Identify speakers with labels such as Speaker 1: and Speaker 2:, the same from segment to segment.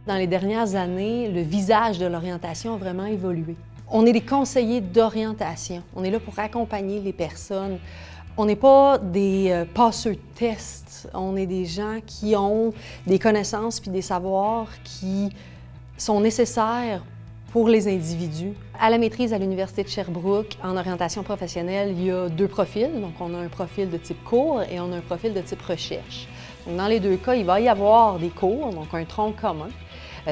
Speaker 1: Dans les dernières années, le visage de l'orientation a vraiment évolué. On est des conseillers d'orientation. On est là pour accompagner les personnes. On n'est pas des passeurs de tests. On est des gens qui ont des connaissances puis des savoirs qui sont nécessaires pour les individus. À la maîtrise à l'Université de Sherbrooke, en orientation professionnelle, il y a deux profils. Donc, on a un profil de type cours et on a un profil de type recherche. Donc, dans les deux cas, il va y avoir des cours, donc un tronc commun.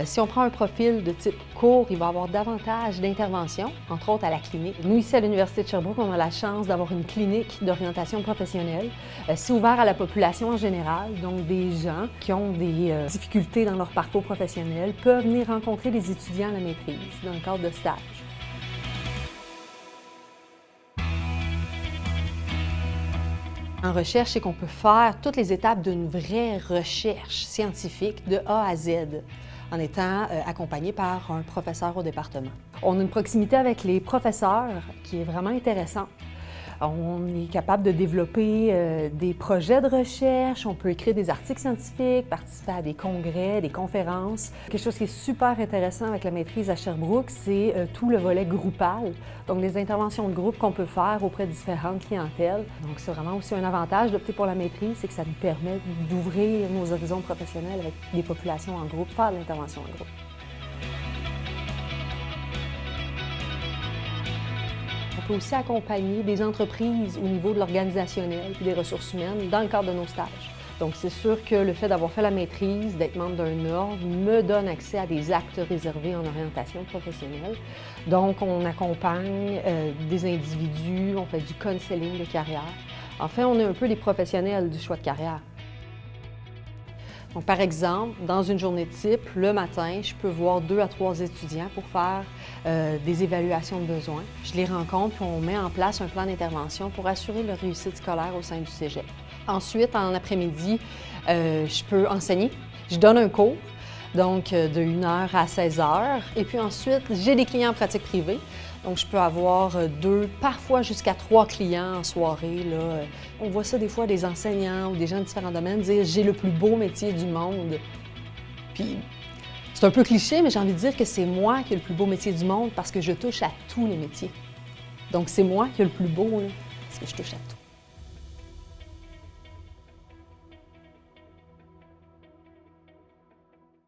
Speaker 1: Si on prend un profil de type cours, il va y avoir davantage d'interventions, entre autres à la clinique. Nous, ici à l'Université de Sherbrooke, on a la chance d'avoir une clinique d'orientation professionnelle. C'est ouvert à la population en général, donc des gens qui ont des difficultés dans leur parcours professionnel peuvent venir rencontrer des étudiants à la maîtrise dans le cadre de stages. En recherche, c'est qu'on peut faire toutes les étapes d'une vraie recherche scientifique de A à Z, en étant accompagné par un professeur au département. On a une proximité avec les professeurs qui est vraiment intéressante. On est capable de développer des projets de recherche, on peut écrire des articles scientifiques, participer à des congrès, des conférences. Quelque chose qui est super intéressant avec la maîtrise à Sherbrooke, c'est tout le volet groupal, donc les interventions de groupe qu'on peut faire auprès de différentes clientèles. Donc c'est vraiment aussi un avantage d'opter pour la maîtrise, c'est que ça nous permet d'ouvrir nos horizons professionnels avec des populations en groupe, faire de l'intervention en groupe. On peut aussi accompagner des entreprises au niveau de l'organisationnel et des ressources humaines dans le cadre de nos stages. Donc, c'est sûr que le fait d'avoir fait la maîtrise, d'être membre d'un ordre, me donne accès à des actes réservés en orientation professionnelle. Donc, on accompagne des individus, on fait du counseling de carrière. En fait, on est un peu des professionnels du choix de carrière. Donc, par exemple, dans une journée type, le matin, je peux voir 2 à 3 étudiants pour faire des évaluations de besoins. Je les rencontre puis on met en place un plan d'intervention pour assurer leur réussite scolaire au sein du cégep. Ensuite, en après-midi, je peux enseigner. Je donne un cours, donc de 1h à 16h. Et puis ensuite, j'ai des clients en pratique privée. Donc, je peux avoir 2, parfois jusqu'à 3 clients en soirée. Là. On voit ça des fois des enseignants ou des gens de différents domaines dire « j'ai le plus beau métier du monde ». Puis, c'est un peu cliché, mais j'ai envie de dire que c'est moi qui ai le plus beau métier du monde parce que je touche à tous les métiers. Donc, c'est moi qui ai le plus beau, là, parce que je touche à tout.